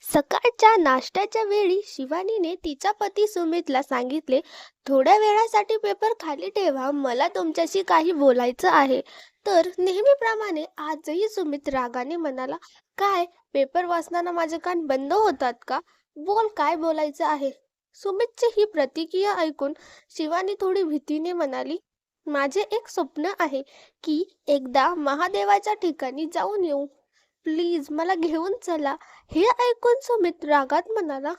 सकाळच्या नाश्त्याच्या वेळी शिवानीने तिच्या पती सुमितला सांगितले, थोड्या वेळासाठी पेपर खाली ठेवा, मला तुमच्याशी काही बोलायचं आहे. तर नेहमीप्रमाणे आजही सुमित रागाने म्हणाला, काय, पेपर वाचताना माझे कान बंद होतात का? बोल, काय बोलायचं आहे? सुमितची ही प्रतिक्रिया ऐकून शिवानी थोडी भीतीने म्हणाली, माझे एक स्वप्न आहे की एकदा महादेवाच्या ठिकाणी जाऊन येऊ. प्लीज मला घेऊन चला. हे ऐकून सुमित रागात म्हणाला,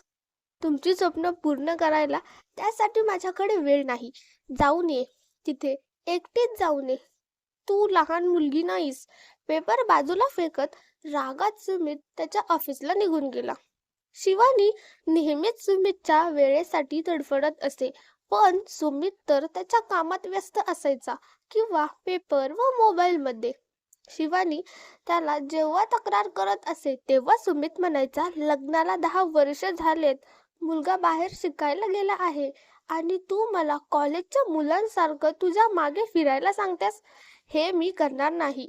तुमची स्वप्न पूर्ण करायला त्यासाठी माझ्याकडे वेळ नाही. जाऊन ये तिथे, एकटीच जाऊन ये. तू लहान मुलगी नाहीस. पेपर बाजूला फेकत रागात सुमित त्याच्या ऑफिसला निघून गेला. शिवानी नेहमीच सुमितच्या वेळेसाठी तडफडत असे, पण सुमित तर त्याच्या कामात व्यस्त असायचा किंवा पेपर व मोबाईलमध्ये. शिवानी त्याला जेव्हा तक्रार करत असे तेव्हा सुमित म्हणायचा, लग्नाला 10 वर्ष झालेत, मुलगा बाहेर शिकायला गेला आहे आणि तू मला कॉलेजच्या मुलांसारखं तुझ्या मागे फिरायला सांगतेस. हे मी करणार नाही.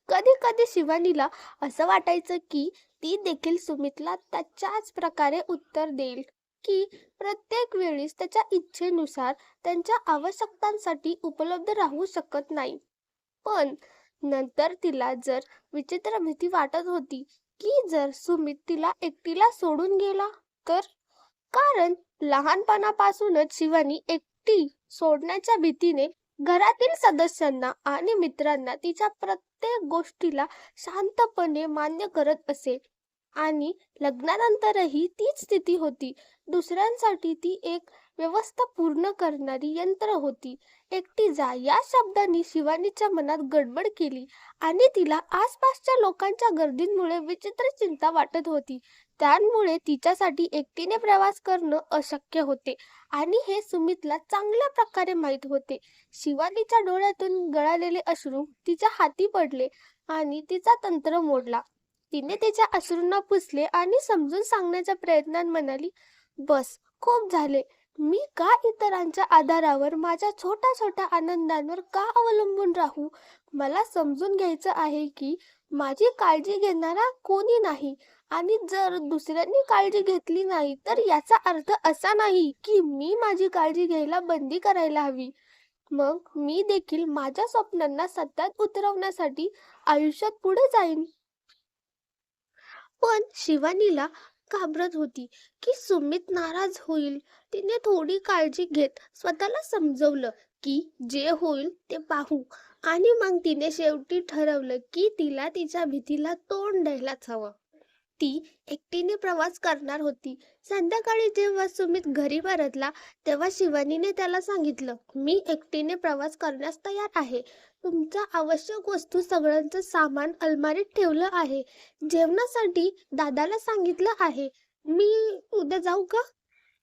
कधी कधी शिवानीला असं वाटायचं की ती देखील सुमितला त्याच्याच प्रकारे उत्तर देईल, की प्रत्येक वेळेस त्याच्या इच्छेनुसार त्यांच्या आवश्यकतांसाठी उपलब्ध राहू शकत नाही. पण नंतर तिला जर विचित्र भीती वाटत होती की जर सुमित तिला एकटीला सोडून गेला तर. कारण लहानपणापासूनच शिवानी एकटी सोडण्याच्या भीतीने घरातील सदस्यांना आणि मित्रांना तिच्या प्रत्येक गोष्टीला शांतपणे मान्य करत असे. आणि लग्नानंतरही तीच स्थिती होती. दुसऱ्यांसाठी ती एक व्यवस्था पूर्ण करणारी यंत्र होती. एकटी जा या शब्दांनी शिवानीच्या मनात गडबड केली आणि तिला आसपासच्या लोकांच्या गर्दीमुळे विचित्र चिंता वाटत होती. त्यामुळे तिच्यासाठी एकटीने प्रवास करणं अशक्य होते आणि हे सुमितला चांगल्या प्रकारे माहीत होते. शिवानीच्या डोळ्यातून गळालेले अश्रू तिच्या हाती पडले आणि तिचा तंत्र मोडला. तिने तिच्या अश्रूंना पुसले आणि समजून सांगण्याच्या प्रयत्नात म्हणाली, बस, खूप झाले. मी का इतरांच्या आधारावर, माझ्या छोट्या छोट्या आनंदांवर का अवलंबून राहू? मला समजून घ्यायचं आहे की माझी काळजी घेणारा कोणी नाही, आणि जर दुसऱ्यांनी काळजी घेतली नाही तर याचा अर्थ असा नाही की मी माझी काळजी घ्यायला बंदी करायला हवी. मग मी देखील माझ्या स्वप्नांना सत्यात उतरवण्यासाठी आयुष्यात पुढे जाईन. पण शिवानीला घाबरत होती की सुमित नाराज होईल. तिने थोडी काळजी घेत स्वतःला समजवलं की जे होईल ते पाहू, आणि मग तिने शेवटी ठरवलं की तिला तिच्या भीतीला तोंड द्यायलाच हवं. ती एकटीने प्रवास करणार होती. संध्याकाळी जेव्हा सुमित घरी परतला तेव्हा शिवानीने त्याला सांगितलं, मी एकटीने प्रवास करण्यास तयार आहे. तुमच्या आवश्यक वस्तू सगळ्यांचं सामान अलमारीत ठेवलं आहे. जेवणासाठी दादाला सांगितलं आहे. मी उद्या जाऊ का?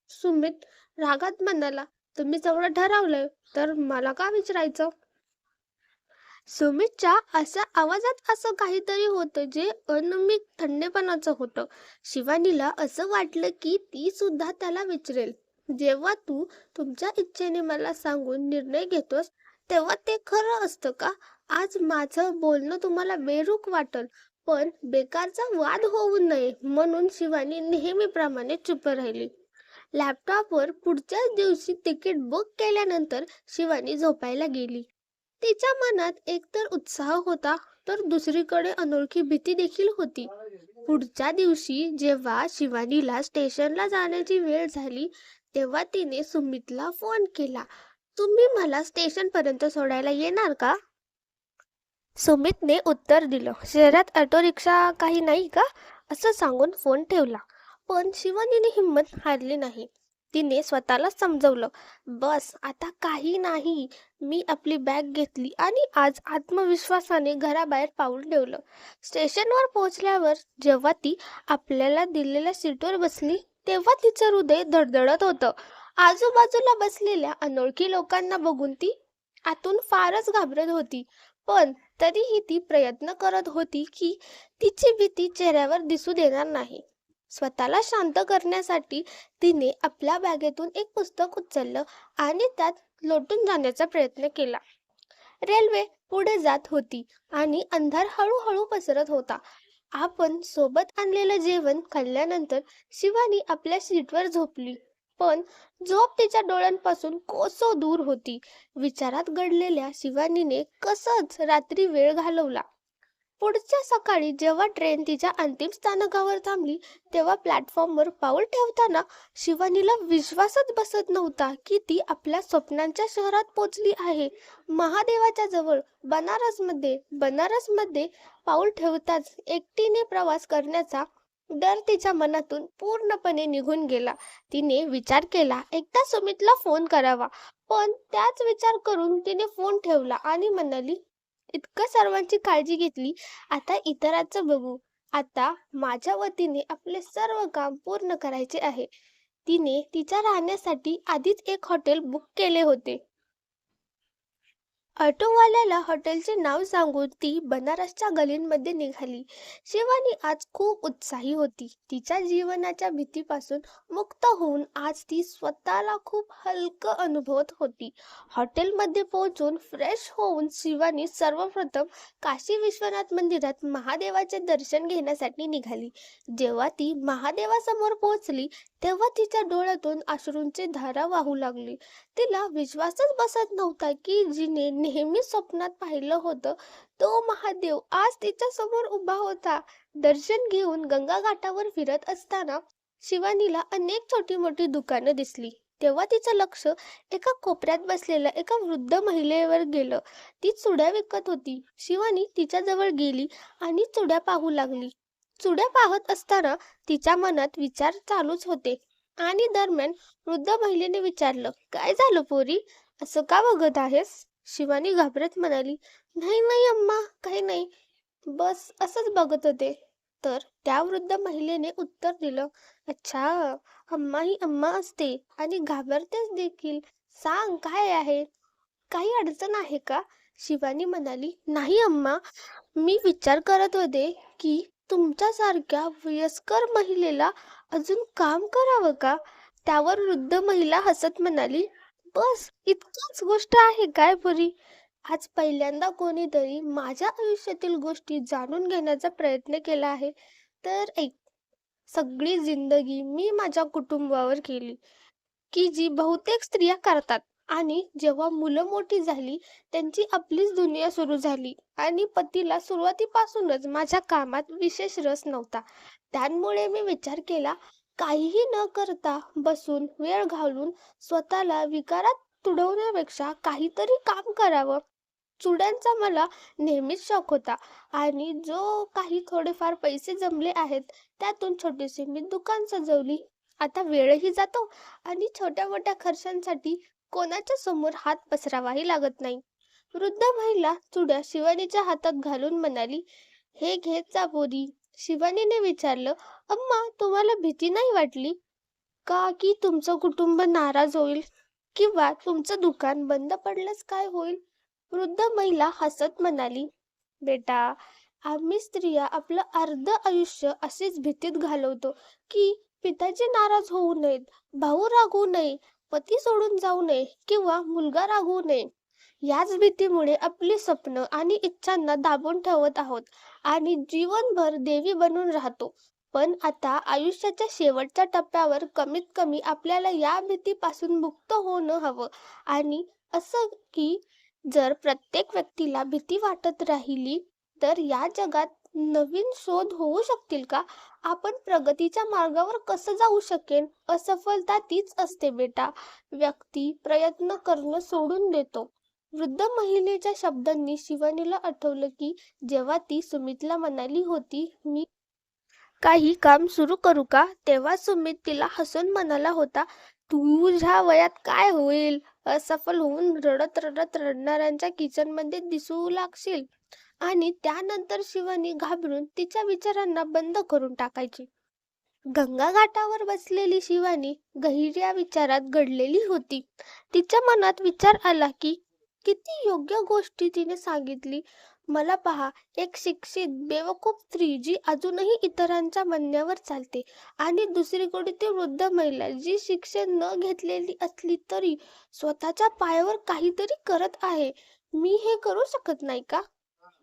सुमित रागात म्हणाला, तुम्ही सगळं ठरवलंय तर मला का विचारायचं? सुमितच्या अशा आवाजात असं काहीतरी होतं जे अनमिक थंडेपणाचं होतं. शिवानीला असं वाटलं की ती सुद्धा त्याला विचारेल, जेव्हा तू तुमच्या इच्छेने मला सांगून निर्णय घेतोस तेव्हा ते खरं असतं का? आज माझं बोलणं तुम्हाला बेरुख वाटल, पण बेकारचा वाद होऊ नये म्हणून शिवानी नेहमीप्रमाणे चुप राहिली. लॅपटॉपवर पुढच्याच दिवशी तिकीट बुक केल्यानंतर शिवानी झोपायला गेली. तिच्या मनात एकतर उत्साह होता तर दुसरीकडे अनोळखी भीती देखील होती. पुढच्या दिवशी जेव्हा शिवानीला स्टेशनला जाण्याची वेळ झाली तेव्हा तिने सुमितला फोन केला, तुम्ही मला स्टेशन पर्यंत सोडायला येणार का? सुमितने उत्तर दिलं, शहरात ऑटो रिक्षा काही नाही का, असं सांगून फोन ठेवला. पण शिवानीने हिंमत हारली नाही. तिने स्वतःला समजवलं, बस, आता काही नाही. मी आपली बॅग घेतली आणि आज आत्मविश्वासाने घराबाहेर पाऊल ठेवलं. स्टेशनवर पोहोचल्यावर जेव्हा ती आपल्याला दिलेल्या सीटवर बसली तेव्हा तिचं हृदय धडधडत होतं. आजूबाजूला बसलेल्या अनोळखी लोकांना बघून ती आतून फारच घाबरत होती. पण तरीही ती प्रयत्न करत होती की तिची भीती चेहऱ्यावर दिसू देणार नाही. स्वतःला शांत करण्यासाठी तिने आपल्या बॅगेतून एक पुस्तक उचललं आणि त्यात लोटून जाण्याचा प्रयत्न केला. रेल्वे पुढे जात होती आणि अंधार हळूहळू पसरत होता. आपण सोबत आणलेलं जेवण खाल्ल्यानंतर शिवानी आपल्या सीटवर झोपली. पण झोप तिच्या डोळ्यांपासून कोसो दूर होती. विचारात गडलेल्या शिवानीने कसंच रात्री वेळ घालवला. पुढच्या सकाळी जेव्हा ट्रेन तिच्या अंतिम स्थानकावर थांबली, तेव्हा प्लॅटफॉर्मवर पाऊल ठेवताना शिवानीला विश्वासच बसत नव्हता की ती आपल्या स्वप्नांच्या शहरात पोचली आहे. महादेवाच्या जवळ, बनारसमध्ये पाऊल ठेवताच एकटीने प्रवास करण्याचा डर तिच्या मनातून पूर्णपणे निघून गेला. तिने विचार केला, एकदा सुमितला फोन करावा. पण त्याच विचार करून तिने फोन ठेवला आणि म्हणाली, इतकं सर्वांची काळजी घेतली, आता इतरांचं बघू. आता माझ्या वतीने आपले सर्व काम पूर्ण करायचे आहे. तिने तिच्या राहण्यासाठी आधीच एक हॉटेल बुक केले होते. ऑटोवाल्याला हॉटेलचे नाव सांगून ती बनारसच्या गलींमध्ये निघाली. शिवानी आज खूप उत्साही होती. तिच्या जीवनाच्या भीतीपासून मुक्त होऊन आज ती स्वतःला खूप हलकं अनुभवत होती. हॉटेलमध्ये पोहोचून फ्रेश होऊन शिवानी सर्वप्रथम काशी विश्वनाथ मंदिरात महादेवाचे दर्शन घेण्यासाठी निघाली. जेव्हा ती महादेवासमोर पोहोचली, तेव्हा तिच्या डोळ्यातून अश्रूंची धारा वाहू लागली. तिला विश्वासच बसत नव्हता की जिने नेहमी स्वप्नात पाहिलं होतं तो महादेव आज तिच्या समोर उभा होता. दर्शन घेऊन गंगा घाटावर फिरत असताना शिवानीला अनेक छोटी मोठी दुकानं दिसली. तेव्हा तिचं लक्ष एका कोपऱ्यात बसलेल्या एका वृद्ध महिलेवर गेलं. ती चुड्या विकत होती. शिवानी तिच्याजवळ गेली आणि चुड्या पाहू लागली. चुड्या पाहत असताना तिच्या मनात विचार चालूच होते. आणि दरम्यान वृद्ध महिलेने विचारलं, काय झालं पोरी, असं का बघत आहेस? शिवानी घाबरत म्हणाली, नाही नाही अम्मा, काही नाही, बस असंच बघत होते. तर त्या वृद्ध महिलेने उत्तर दिलं, अच्छा, अम्मा ही अम्मा असते आणि घाबरतेच देखील. सांग काय आहे, काही अडचण आहे का? शिवानी म्हणाली, नाही अम्मा, मी विचार करत होते की तुमच्यासारख्या वयस्कर महिलेला अजून काम करावं का? त्यावर वृद्ध महिला हसत म्हणाली, बस इतकीच गोष्ट आहे काय बरी? आज पहिल्यांदा कोणीतरी माझ्या आयुष्यातील गोष्टी जाणून घेण्याचा प्रयत्न केला आहे. तर ऐक, सगळी जिंदगी मी माझ्या कुटुंबावर केली, की जी बहुतेक स्त्रिया करतात. आणि जेव्हा मुलं मोठी झाली, त्यांची आपलीच दुनिया सुरू झाली आणि पतीला सुरुवातीपासूनच माझ्या कामात विशेष रस नव्हता. त्यामुळे मी विचार केला, काहीही न करता बसून वेळ घालवून स्वतःला विकारात तुडवण्यापेक्षा काहीतरी काम करावं. चुड्यांचा मला नेहमीच शौक होता आणि जो काही थोडेफार पैसे जमले आहेत, त्यातून छोटीशी मी दुकान सजवली. आता वेळही जातो आणि छोट्या मोठ्या खर्चांसाठी कोणाच्या समोर हात पसरावाही लागत नाही. वृद्ध महिला चुड्या शिवानीच्या हातात घालून म्हणाली, हे घेत जा पोरी. शिवानीने विचारलं, अम्मा, तुम्हाला भीती नाही वाटली का की तुमचं कुटुंब नाराज होईल किंवा तुमचं दुकान बंद पडल्यास काय होईल? वृद्ध महिला हसत म्हणाली, बेटा, आम्ही स्त्रिया आपलं अर्ध आयुष्य असेच भीतीत घालवतो की पिताजी नाराज होऊ नयेत, भाऊ रागवू नये, पती सोडून जाऊ नये किंवा मुलगा रागवू नये. याच भीतीमुळे आपली स्वप्न आणि इच्छांना दाबून ठेवत आहोत आणि जीवनभर देवी बनून राहतो. पण आता आयुष्याच्या शेवटच्या टप्प्यावर कमीत कमी आपल्याला या भीतीपासून मुक्त होणं हवं. आणि असं की जर प्रत्येक व्यक्तीला भीती वाटत राहिली तर या जगात नवीन शोध होऊ शकतील का? आपण प्रगतीच्या मार्गावर कसं जाऊ शकेल? असफलता तीच असते बेटा, व्यक्ती प्रयत्न करणं सोडून देतो. वृद्ध महिलेच्या शब्दांनी शिवानीला आठवलं की जेव्हा ती सुमितला म्हणाली होती, मी काही काम सुरू करू का, तेव्हा सुमित तिला हसून म्हणाला होता, तुझ्या वयात काय होईल, असफल होऊन रडत रडत रडणाऱ्यांच्या किचनमध्ये दिसू लागशील. आणि त्यानंतर शिवानी घाबरून तिच्या विचारांना बंद करून टाकायची. गंगा घाटावर बसलेली शिवानी गहिऱ्या विचारात गडलेली होती. तिच्या मनात विचार आला की किती योग्य गोष्टी तिने सांगितली. मला पहा, एक शिक्षित बेवकूफ स्त्री जी अजूनही इतरांच्या म्हणण्यावर चालते आणि दुसरीकडे ती वृद्ध महिला जी शिक्षण न घेतलेली असली तरी स्वतःच्या पायावर काहीतरी करत आहे. मी हे करू शकत नाही का?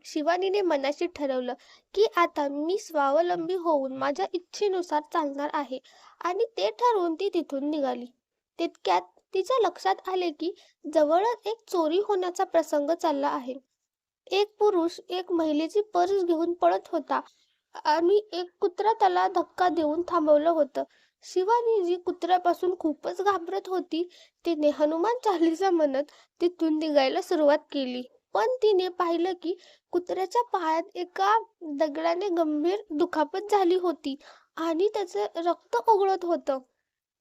शिवानीने मनाशी ठरवलं की आता मी स्वावलंबी होऊन माझ्या इच्छेनुसार चालणार आहे आणि ते ठरवून ती तिथून निघाली. तितक्यात तिच्या लक्षात आले की जवळच एक चोरी होण्याचा प्रसंग चालला आहे. एक पुरुष एक महिलेची पर्स घेऊन पळत होता आणि एक कुत्रा त्याला धक्का देऊन थांबवलं होतं. शिवानी जी कुत्र्यापासून खूपच घाबरत होती, तिने हनुमान चालीसा म्हणत तिथून निघायला सुरुवात केली. पण तिने पाहिलं की कुत्र्याच्या पायात एका दगडाने गंभीर दुखापत झाली होती आणि त्याचं रक्त ओघळत होतं.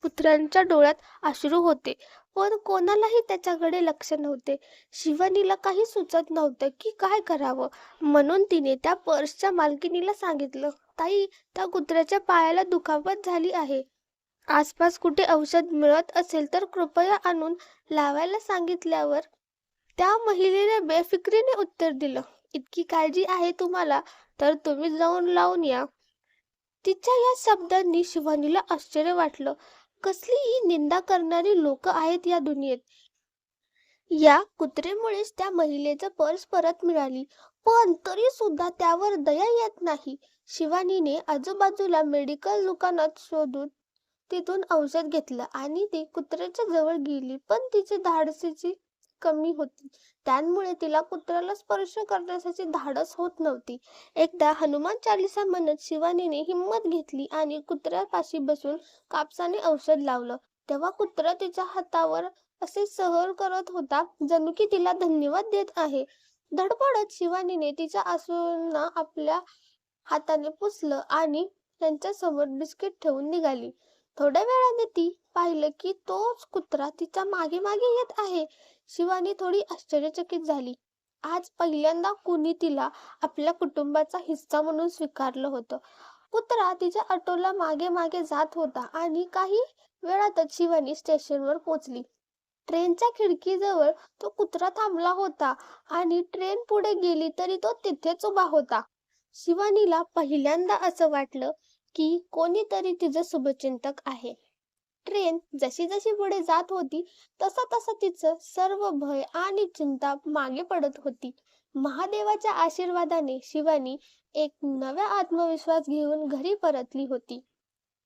कुत्र्यांच्या डोळ्यात अश्रू होते, पण कोणालाही त्याच्याकडे लक्ष नव्हते. शिवानीला काही सुचत नव्हतं की काय करावं. म्हणून तिने त्या पर्सच्या मालकिनीला सांगितलं, ताई, त्या कुत्र्याच्या पायाला दुखापत झाली आहे. आसपास कुठे औषध मिळत असेल तर कृपया आणून लावायला सांगितल्यावर त्या महिलेने बेफिक्रीने उत्तर दिलं, इतकी काळजी आहे तुम्हाला तर तुम्ही जाऊन लावून या. तिच्या या शब्दांनी शिवानीला आश्चर्य वाटलं. कसली ही निंदा करणारी लोक आहेत या दुनियेत. या कुत्रेमुळेच त्या महिलेचं पर्स परत मिळाली, पण तरी सुद्धा त्यावर दया येत नाही. शिवानीने आजूबाजूला मेडिकल दुकानात शोधून तिथून औषध घेतलं आणि ती कुत्र्याच्या जवळ गेली, पण तिची धाडसीची कमी होती. त्यामुळे तिला कुत्र्याला स्पर्श करण्यासाठी धाडस होत नव्हती. एकदा हनुमान चालीसा म्हणत शिवानीने हिंमत घेतली आणि कुत्र्यापाशी बसून कापसाने औषध लावलं. तेव्हा कुत्रा तिच्या हातावर असे सहर करत होता, जणू की तिला धन्यवाद देत आहे. धडपडत शिवानीने तिच्या आसूंना आपल्या हाताने पुसलं आणि त्यांच्या समोर बिस्किट ठेवून निघाली. थोड्या वेळाने ती पाहिलं की तोच कुत्रा तिच्या मागे मागे येत आहे. शिवानी थोडी आश्चर्यचकित झाली. आज पहिल्यांदा कुणी तिला आपल्या कुटुंबाचा हिस्सा म्हणून स्वीकारलं होतं. कुत्रा तिच्या ऑटोला मागे मागे जात होता आणि काही वेळातच शिवानी स्टेशनवर पोहोचली. ट्रेनच्या खिडकीजवळ तो कुत्रा थांबला होता आणि ट्रेन पुढे गेली तरी तो तिथेच उभा होता. शिवानीला पहिल्यांदा असं वाटलं की कोणीतरी तिचं शुभचिंतक आहे. ट्रेन जशी जशी पुढे जात होती तसं तसं तिचं सर्व भय आणि चिंता मागे पडत होती. महादेवाच्या आशीर्वादाने शिवानी एक नवा आत्मविश्वास घेऊन घरी परतली होती.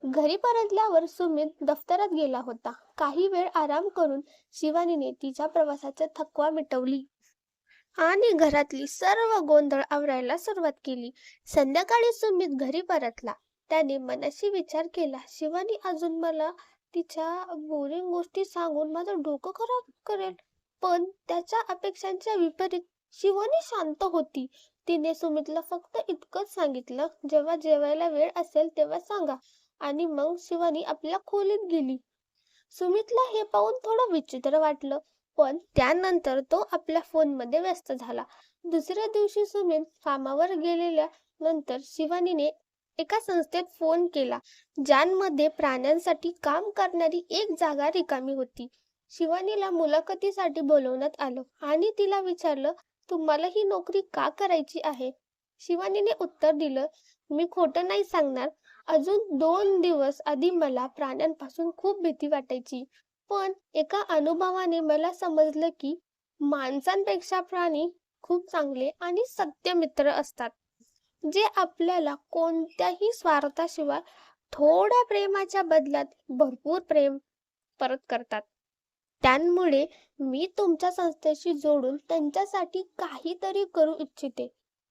घरी परतल्यावर सुमित दफ्तरात गेला होता. काही वेळ आराम करून शिवानीने तिच्या प्रवासाचा थकवा मिटवली आणि घरातली सर्व गोंधळ आवरायला सुरुवात केली. संध्याकाळी सुमित घरी परतला. त्याने मनाशी विचार केला, शिवानी अजून मला तिच्या बोरिंग गोष्टी सांगून माझं डोकं खराब करेल. पण त्याच्या अपेक्षांच्या विपरीत शिवानी शांत होती. तिने सुमितला फक्त इतकंच सांगितलं, जेव्हा जेवायला वेळ असेल तेव्हा सांगा, आणि मग शिवानी आपल्या खोलीत गेली. सुमितला हे पाहून थोडं विचित्र वाटलं, पण त्यानंतर तो आपल्या फोनमध्ये व्यस्त झाला. दुसऱ्या दिवशी सुमित कामावर गेलेल्या नंतर शिवानीने एका संस्थेत फोन केला, ज्यांमध्ये प्राण्यांसाठी काम करणारी एक जागा रिकामी होती. शिवानीला मुलाखतीसाठी बोलवण्यात आलं आणि तिला विचारलं, तुम्हाला ही नोकरी का करायची आहे? शिवानीने उत्तर दिलं, मी खोटं नाही सांगणार, अजून 2 दिवस आधी मला प्राण्यांपासून खूप भीती वाटायची. पण एका अनुभवाने मला समजलं की माणसांपेक्षा प्राणी खूप चांगले आणि सत्य मित्र असतात, जे आपल्याला कोणत्याही स्वार्थाशिवाय थोड्या प्रेमाच्या बदल्यात भरपूर प्रेम परत करतात. त्यामुळे मी तुमच्या संस्थेशी जोडून त्यांच्यासाठी काहीतरी करू इच्छिते.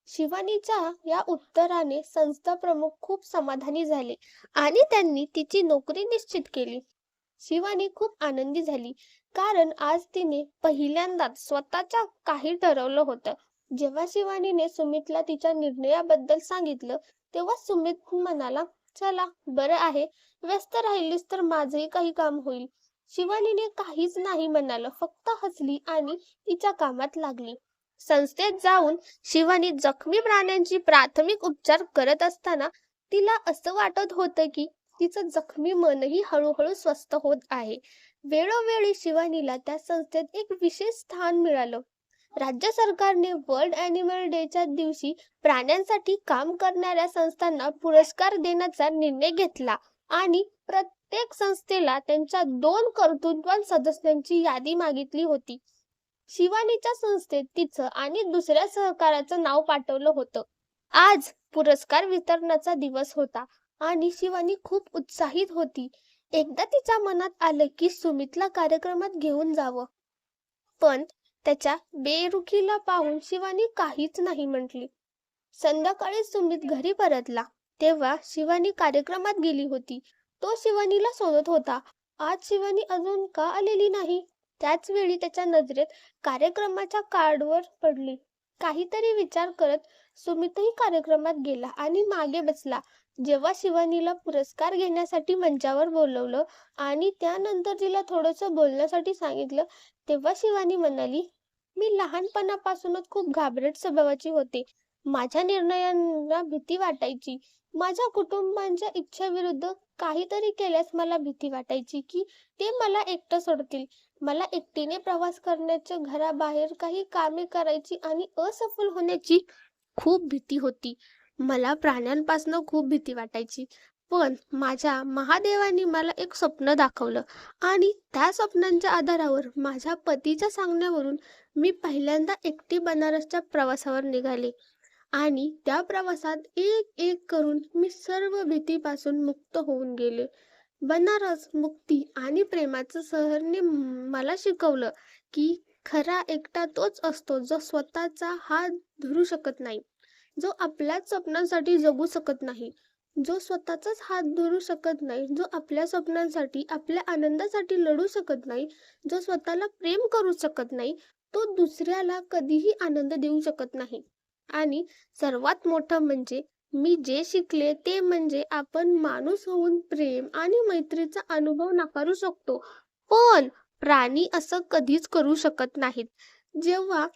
शिवानीच्या या उत्तराने संस्था प्रमुख खूप समाधानी झाले आणि त्यांनी तिची नोकरी निश्चित केली. शिवानी खूप आनंदी झाली, कारण आज तिने पहिल्यांदाच स्वतःच्या काही ठरवलं होतं. जेव्हा शिवानीने सुमितला तिच्या निर्णयाबद्दल सांगितलं, तेव्हा सुमित म्हणाला, चला बरं आहे, व्यस्त राहिलीस तर माझंही काही काम होईल. शिवानीने काहीच नाही म्हणालं, फक्त हसली आणि तिच्या कामात लागली. संस्थेत जाऊन शिवानी जखमी प्राण्यांची प्राथमिक उपचार करत असताना तिला असं वाटत होतं की तिचं जखमी मनही हळूहळू स्वस्थ होत आहे. वेळोवेळी शिवानीला त्या संस्थेत एक विशेष स्थान मिळालं. राज्य सरकारने वर्ल्ड ॲनिमल डेच्या दिवशी प्राण्यांसाठी काम करणाऱ्या संस्थांना पुरस्कार देण्याचा निर्णय घेतला आणि प्रत्येक संस्थेला त्यांच्या 2 कर्तृत्ववान सदस्यांची यादी मागितली होती. शिवानीच्या संस्थेत तिचं आणि दुसऱ्या सहकाऱ्याचं नाव पाठवलं होतं. आज पुरस्कार वितरणाचा दिवस होता आणि शिवानी खूप उत्साहित होती. एकदा तिच्या मनात आलं की सुमितला कार्यक्रमात घेऊन जावं. पण त्याच्या बेरुखीला पाहून शिवानी काहीच नाही म्हटली. संध्याकाळी सुमित घरी परतला तेव्हा शिवानी कार्यक्रमात गेली होती. तो शिवानीला शोधत होता. आज शिवानी अजून का आलेली नाही? त्याच वेळी त्याच्या नजरेत कार्यक्रमाच्या कार्डवर पडली. काहीतरी विचार करत सुमितही कार्यक्रमात गेला आणि मागे बसला. जेव्हा शिवानीला पुरस्कार घेण्यासाठी मंचावर बोलवलं आणि त्यानंतर तिला थोडंसं बोलण्यासाठी सांगितलं, तेव्हा शिवानी म्हणाली, मी लहानपणापासूनच खूप घाबरट स्वभावाची होते. माझ्या निर्णयांना भीती वाटायची. माझ्या कुटुंबाच्या इच्छेविरुद्ध काहीतरी केल्यास मला भीती वाटायची की ते मला एकटं सोडतील. मला एकटीने प्रवास करण्याची, घराबाहेर काही कामे करायची आणि असफल होण्याची खूप भीती होती. मला प्राण्यांपासून खूप भीती वाटायची. पण माझ्या महादेवाने मला एक स्वप्न दाखवलं आणि त्या स्वप्नांच्या आधारावर माझ्या पतीच्या सांगण्यावरून मी पहिल्यांदा एकटी बनारसच्या प्रवासावर निघाले. आणि त्या प्रवासात एक एक करून मी सर्व भीतीपासून मुक्त होऊन गेले. बनारस, मुक्ती आणि प्रेमाचं शहरने मला शिकवलं की खरा एकटा तोच असतो जो स्वतःचा हात धरू शकत नाही, जो आपल्याच स्वप्नांसाठी जगू शकत नाही, जो स्वतःचाच हात धरू शकत नाही, जो आपल्या स्वप्नांसाठी, आपल्या आनंदासाठी लढू शकत नाही, जो स्वतःला प्रेम करू शकत नाही, तो दुसऱ्याला कधीही आनंद देऊ शकत नाही. आणि सर्वात मोठं म्हणजे मी जे शिकले ते म्हणजे आपण माणूस होऊन प्रेम आणि मैत्रीचा अनुभव नाकारू शकतो, पण प्राणी असं कधीच करू शकत नाहीत. जेव्हा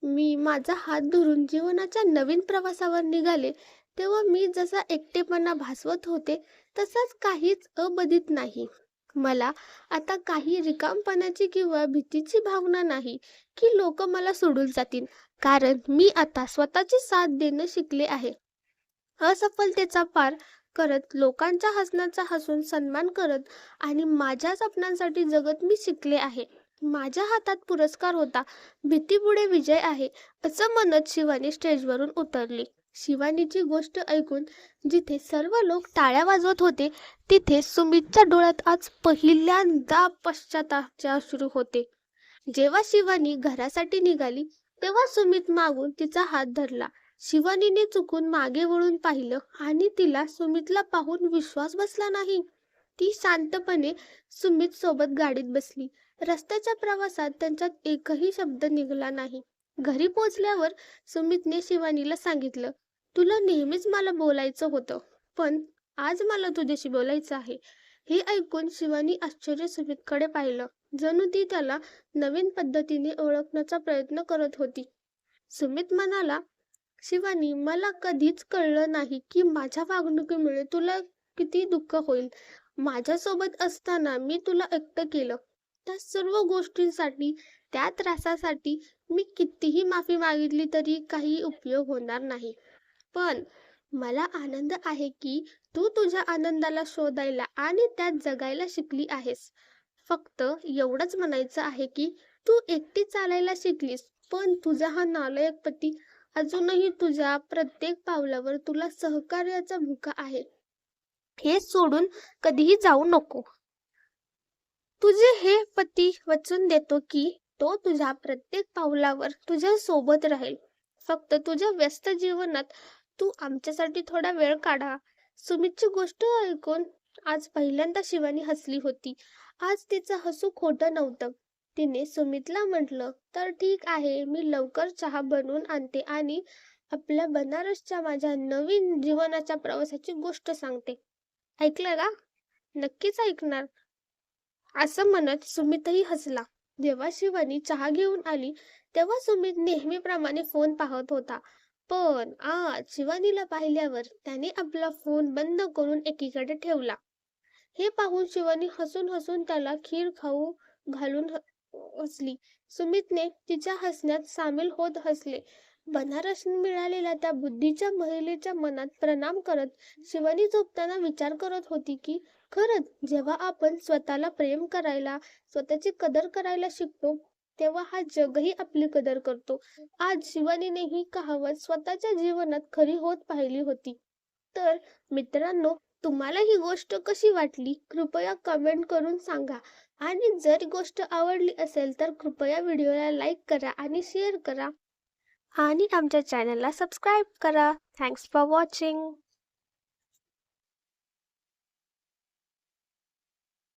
मी माझा हात धरून जीवनाच्या नवीन प्रवासावर निघाले, तेव्हा मी जसा एकटेपणा भासवत होते तसाच काहीच अबाधित नाही. मला आता काही रिकामपणाची किंवा भीतीची भावना नाही की लोक मला सोडून जातील, कारण मी आता स्वतःची साथ देणं शिकले आहे. असफलतेचा पार करत, लोकांच्या हसण्याचा हसून सन्मान करत आणि माझ्या स्वप्नांसाठी जगत मी शिकले आहे. माझ्या हातात पुरस्कार होता, भीतीपुढे विजय आहे, असं म्हणत शिवानी स्टेजवरून उतरली. शिवानीची गोष्ट ऐकून जिथे सर्व लोक टाळ्या वाजवत होते, तिथे सुमितच्या डोळ्यात आज पहिल्यांदा पश्चातापाचे अश्रू होते. जेव्हा शिवानी घरासाठी निघाली तेव्हा सुमित मागून तिचा हात धरला. शिवानीने चुकून मागे वळून पाहिलं आणि तिला सुमितला पाहून विश्वास बसला नाही. ती शांतपणे सुमित सोबत गाडीत बसली. रस्त्याच्या प्रवासात त्यांच्यात एकही शब्द निघाला नाही. घरी पोहोचल्यावर सुमितने शिवानीला सांगितलं, तुला नेहमीच मला बोलायचं होतं, पण आज मला तुझ्याशी बोलायचं आहे. हे ऐकून शिवानी आश्चर्य सुमितकडे पाहिलं, जणू ती त्याला नवीन पद्धतीने ओळखण्याचा प्रयत्न करत होती. सुमित म्हणाला, शिवानी, मला कधीच कळलं नाही की माझ्या वागणुकीमुळे तुला किती दुःख होईल. माझ्यासोबत असताना मी तुला एकटं केलं. त्या सर्व गोष्टींसाठी, त्या त्रासासाठी मी कितीही माफी मागितली तरी काही उपयोग होणार नाही. पण मला आनंद आहे की तू तुझ्या आनंदाला शोधायला आणि त्यात जगायला शिकली आहेस. फक्त एवढंच म्हणायचं आहे की तू एकटी चालायला शिकलीस, पण तुझा हा नालायक पती अजूनही तुझ्या प्रत्येक पावलावर तुला सहकार्याचा भुका आहे. हे सोडून कधीही जाऊ नको. तुझे हे पती वचन देतो की तो तुझ्या प्रत्येक पावलावर तुझ्या सोबत राहील. फक्त तुझ्या व्यस्त जीवनात तू आमच्यासाठी थोडा वेळ काढा. सुमितची गोष्ट ऐकून आज पहिल्यांदा शिवानी हसली होती. आज तिचं हसू खोटं नव्हतं. तिने सुमितला म्हटलं, तर ठीक आहे, मी लवकर चहा बनवून आणते आणि आपल्या बनारसच्या माझ्या नवीन जीवनाच्या प्रवासाची गोष्ट सांगते. ऐकलं ना? नक्कीच ऐकणार. असं म्हणत सुमितही हसला. जेव्हा शिवानी चहा घेऊन आली तेव्हा सुमित नेहमीप्रमाणे फोन पाहत होता. पण आज शिवानीला पाहिल्यावर त्याने आपला फोन बंद करून एकीकडे ठेवला. हे पाहून शिवानी हसून हसून त्याला खीर खाऊ घालून हसली. सुमितने तिच्या हसण्यात सामील होत हसले. बनारसने मिळालेल्या त्या बुद्धीच्या महिलेच्या मनात प्रणाम करत शिवानी झोपताना विचार करत होती की खरंच जेव्हा आपण स्वतःला प्रेम करायला, स्वतःची कदर करायला शिकतो तेव्हा हा जगही आपली कदर करतो. आज शिवानीने ही कहावत स्वतःच्या जीवनात खरी होत पाहिली होती. तर मित्रांनो, तुम्हाला ही गोष्ट कशी वाटली? कृपया कमेंट करून सांगा. आणि जर गोष्ट आवडली असेल तर कृपया व्हिडिओला लाईक करा आणि शेअर करा. आणि आमच्या चॅनलला सबस्क्राईब करा. Thanks for watching.